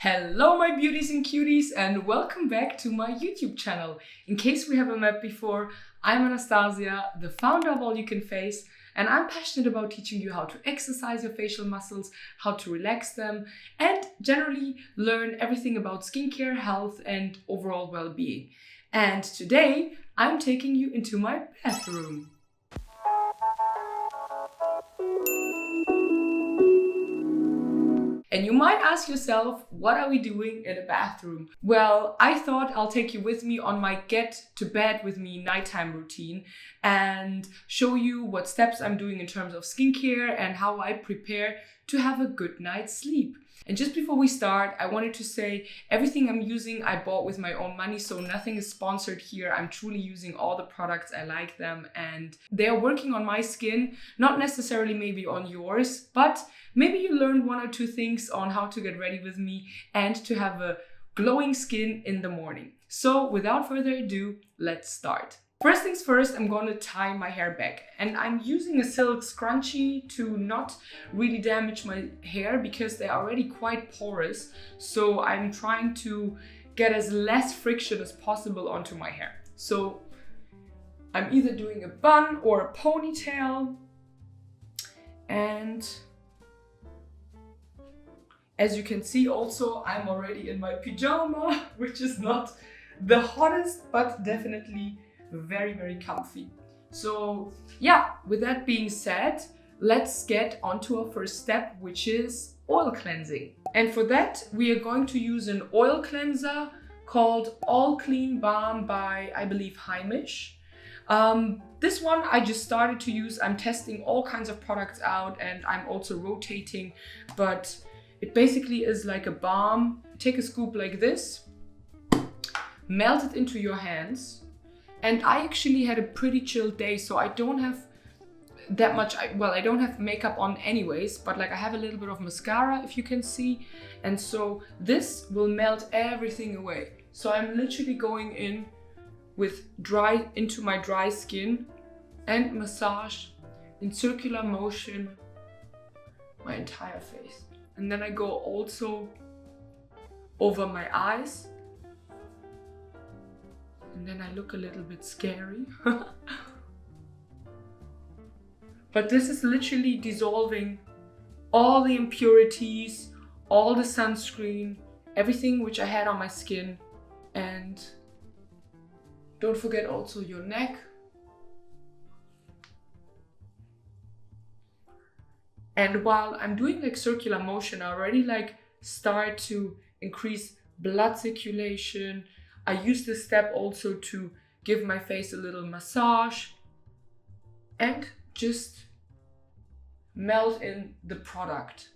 Hello my beauties and cuties and welcome back to my YouTube channel. In case we haven't met before, I'm Anastasia, the founder of All You Can Face, and I'm passionate about teaching you how to exercise your facial muscles, how to relax them, and generally learn everything about skincare, health, and overall well-being. And today I'm taking you into my bathroom. And you might ask yourself, what are we doing in a bathroom? Well, I thought I'll take you with me on my get to bed with me nighttime routine and show you what steps I'm doing in terms of skincare and how I prepare to have a good night's sleep. And just before we start, I wanted to say everything I'm using I bought with my own money, so nothing is sponsored here. I'm truly using all the products, I like them, and they are working on my skin, not necessarily maybe on yours, but maybe you learned one or two things on how to get ready with me and to have a glowing skin in the morning. So without further ado, let's start. First things first, I'm going to tie my hair back, and I'm using a silk scrunchie to not really damage my hair because they're already quite porous. So I'm trying to get as less friction as possible onto my hair. So I'm either doing a bun or a ponytail, and as you can see also, I'm already in my pajama, which is not the hottest, but definitely very, very comfy. So yeah, with that being said, let's get onto our first step, which is oil cleansing. And for that, we are going to use an oil cleanser called All Clean Balm by, I believe, Heimish. This one I just started to use. I'm testing all kinds of products out and I'm also rotating, but it basically is like a balm. Take a scoop like this, melt it into your hands. And I actually had a pretty chill day, so I don't have that much, I don't have makeup on anyways, but like I have a little bit of mascara, if you can see. And so this will melt everything away. So I'm literally going in with into my dry skin and massage in circular motion my entire face. And then I go also over my eyes. And then I look a little bit scary. But this is literally dissolving all the impurities, all the sunscreen, everything which I had on my skin. And don't forget also your neck. And while I'm doing like circular motion, I already like start to increase blood circulation. I use this step also to give my face a little massage and just melt in the product.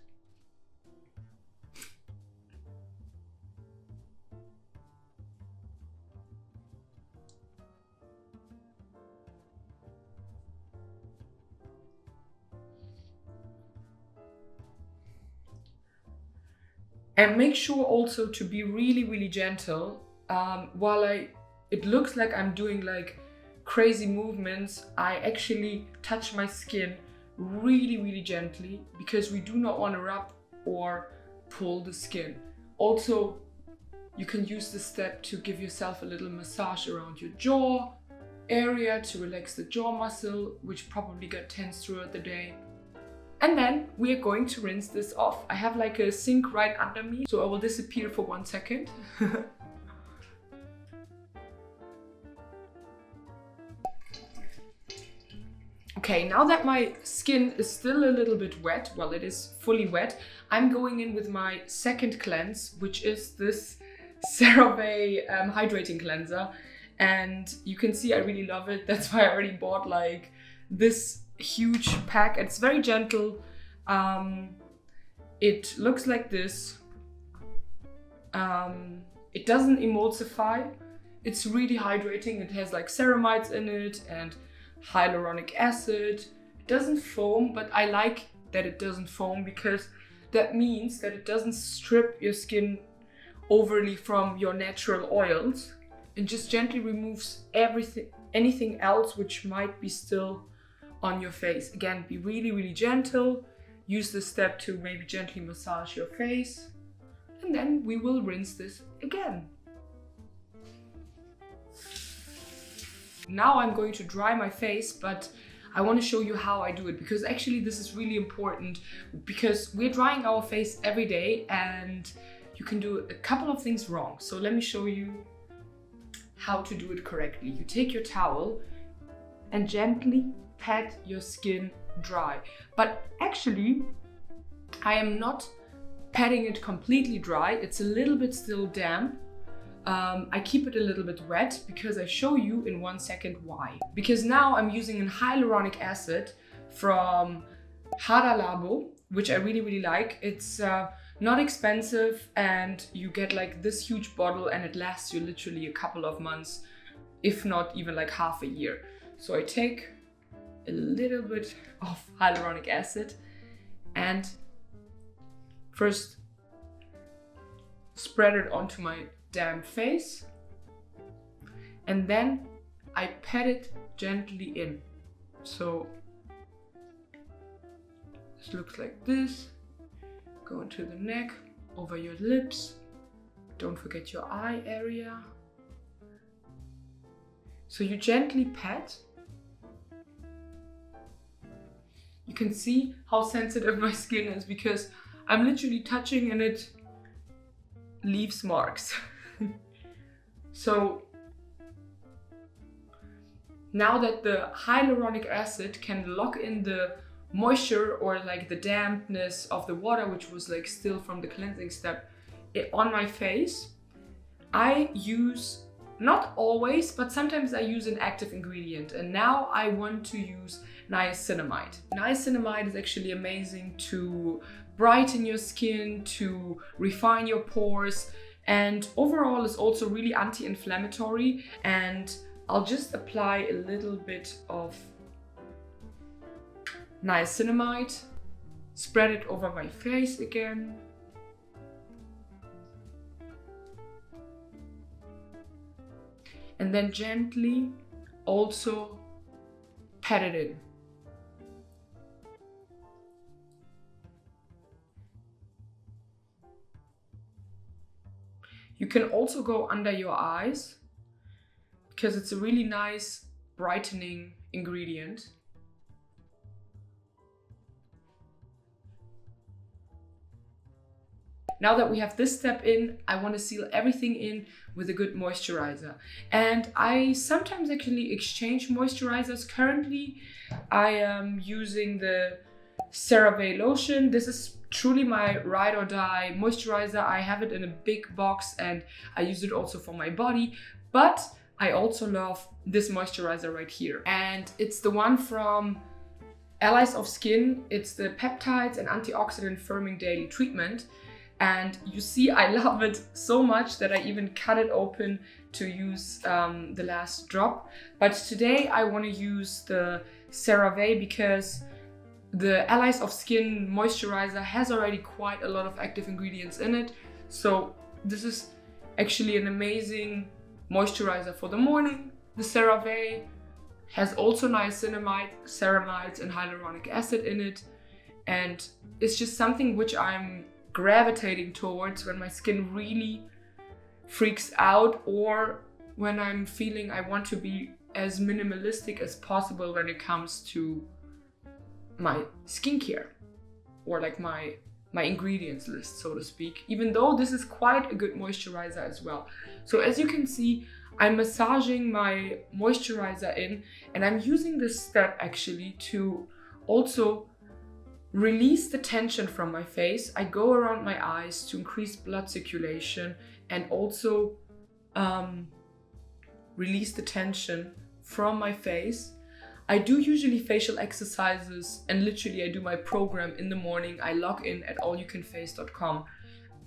And make sure also to be really, really gentle. While it looks like I'm doing like crazy movements, I actually touch my skin really, really gently because we do not want to rub or pull the skin. Also, you can use this step to give yourself a little massage around your jaw area to relax the jaw muscle, which probably got tense throughout the day. And then we are going to rinse this off. I have like a sink right under me, so I will disappear for 1 second. Okay, now that my skin is still a little bit wet, well, it is fully wet, I'm going in with my second cleanse, which is this CeraVe hydrating cleanser. And you can see I really love it. That's why I already bought like this huge pack. It's very gentle. It looks like this. It doesn't emulsify. It's really hydrating. It has like ceramides in it and hyaluronic acid. It doesn't foam, but I like that it doesn't foam because that means that it doesn't strip your skin overly from your natural oils and just gently removes anything else which might be still on your face. Again, be really, really gentle. Use this step to maybe gently massage your face and then we will rinse this again. Now I'm going to dry my face, but I want to show you how I do it, because actually this is really important, because we're drying our face every day and you can do a couple of things wrong. So let me show you how to do it correctly. You take your towel and gently pat your skin dry. But actually, I am not patting it completely dry. It's a little bit still damp. I keep it a little bit wet because I show you in 1 second why. Because now I'm using a hyaluronic acid from Hydrate, which I really, really like. It's not expensive and you get like this huge bottle and it lasts you literally a couple of months, if not even like half a year. So I take a little bit of hyaluronic acid and first spread it onto my damp face, and then I pat it gently in. So this looks like this. Go into the neck, over your lips. Don't forget your eye area. So you gently pat. You can see how sensitive my skin is because I'm literally touching and it leaves marks. So now that the hyaluronic acid can lock in the moisture or like the dampness of the water, which was like still from the cleansing step, on my face, I use, not always, but sometimes I use an active ingredient, and now I want to use niacinamide. Niacinamide is actually amazing to brighten your skin, to refine your pores, and overall is also really anti-inflammatory. And I'll just apply a little bit of niacinamide, spread it over my face again. And then gently also pat it in. You can also go under your eyes because it's a really nice brightening ingredient. Now that we have this step in, I want to seal everything in with a good moisturizer. And I sometimes actually exchange moisturizers. Currently, I am using the CeraVe lotion. This is truly my ride or die moisturizer. I have it in a big box and I use it also for my body. But I also love this moisturizer right here. And it's the one from Allies of Skin. It's the Peptides and Antioxidant Firming Daily Treatment. And you see, I love it so much that I even cut it open to use the last drop. But today I want to use the CeraVe because the Allies of Skin moisturizer has already quite a lot of active ingredients in it. So this is actually an amazing moisturizer for the morning. The CeraVe has also niacinamide, ceramides and hyaluronic acid in it. And it's just something which I'm gravitating towards when my skin really freaks out, or when I'm feeling I want to be as minimalistic as possible when it comes to my skincare or like my ingredients list, so to speak, even though this is quite a good moisturizer as well. So as you can see, I'm massaging my moisturizer in, and I'm using this step actually to also release the tension from my face. I go around my eyes to increase blood circulation and also release the tension from my face. I do usually facial exercises, and literally I do my program in the morning. I log in at allyoucanface.com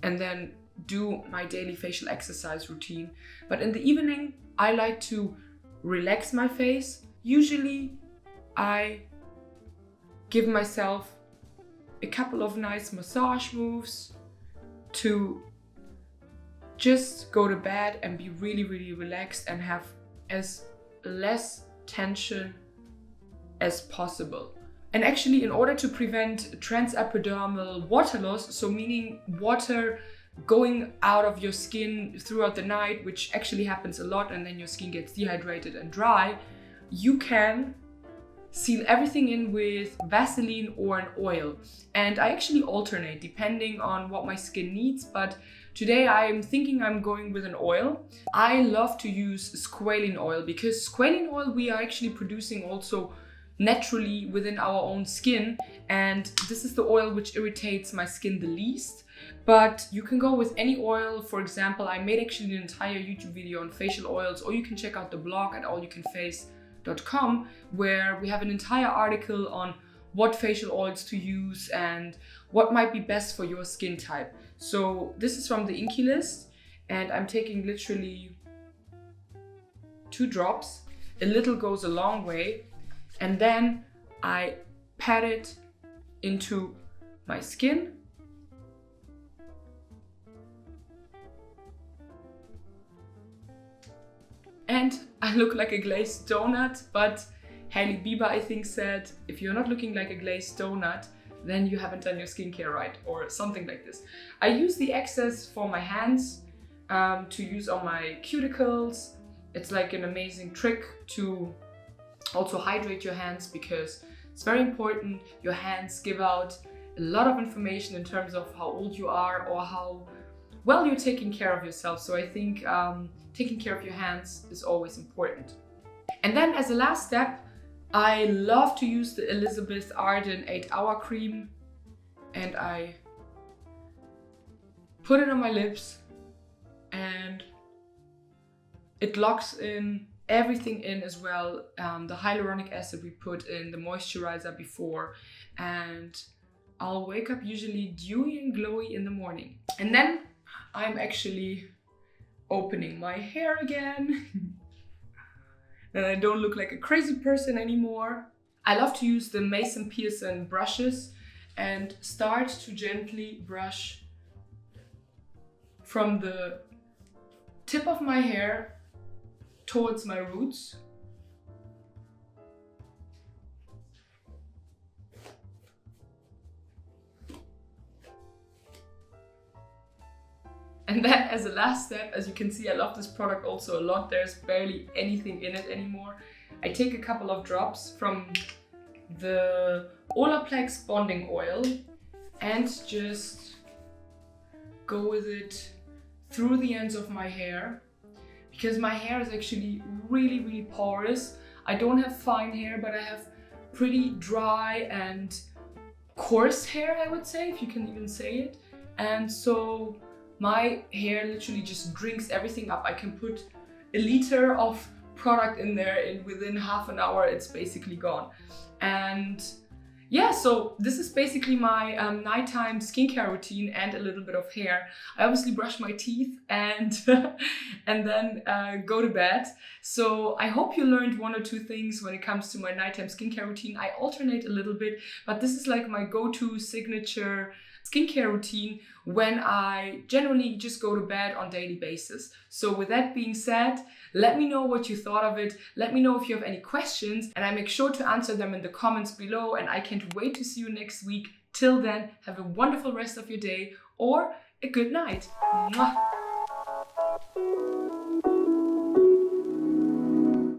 and then do my daily facial exercise routine. But in the evening, I like to relax my face. Usually I give myself a couple of nice massage moves to just go to bed and be really, really relaxed and have as less tension as possible. And actually, in order to prevent transepidermal water loss, so meaning water going out of your skin throughout the night, which actually happens a lot, and then your skin gets dehydrated and dry, you can seal everything in with Vaseline or an oil. And I actually alternate depending on what my skin needs, but today I'm thinking I'm going with an oil. I love to use squalene oil because squalene oil we are actually producing also naturally within our own skin, and this is the oil which irritates my skin the least. But you can go with any oil. For example, I made actually an entire YouTube video on facial oils, or you can check out the blog at allyoucanface.com, where we have an entire article on what facial oils to use and what might be best for your skin type. So this is from the Inky list, and I'm taking literally 2 drops. A little goes a long way, and then I pat it into my skin. And I look like a glazed donut, but Hailey Bieber, I think, said, if you're not looking like a glazed donut, then you haven't done your skincare right, or something like this. I use the excess for my hands to use on my cuticles. It's like an amazing trick to also hydrate your hands, because it's very important. Your hands give out a lot of information in terms of how old you are or how well you're taking care of yourself. So I think taking care of your hands is always important. And then as a last step, I love to use the Elizabeth Arden 8-hour cream, and I put it on my lips, and it locks in everything in as well. The hyaluronic acid we put in, the moisturizer before, and I'll wake up usually dewy and glowy in the morning. And then I'm actually opening my hair again. And I don't look like a crazy person anymore. I love to use the Mason Pearson brushes and start to gently brush from the tip of my hair towards my roots. And then as a last step, as you can see, I love this product also a lot. There's barely anything in it anymore. I take a couple of drops from the Olaplex bonding oil and just go with it through the ends of my hair, because my hair is actually really, really porous. I don't have fine hair, but I have pretty dry and coarse hair, I would say, if you can even say it. And so my hair literally just drinks everything up. I can put a liter of product in there, and within half an hour it's basically gone. And yeah, so this is basically my nighttime skincare routine and a little bit of hair. I obviously brush my teeth and and then go to bed. So I hope you learned 1 or 2 things when it comes to my nighttime skincare routine. I alternate a little bit, but this is like my go-to signature skincare routine when I generally just go to bed on a daily basis. So with that being said, let me know what you thought of it. Let me know if you have any questions, and I make sure to answer them in the comments below, and I can't wait to see you next week. Till then, have a wonderful rest of your day or a good night. Mwah.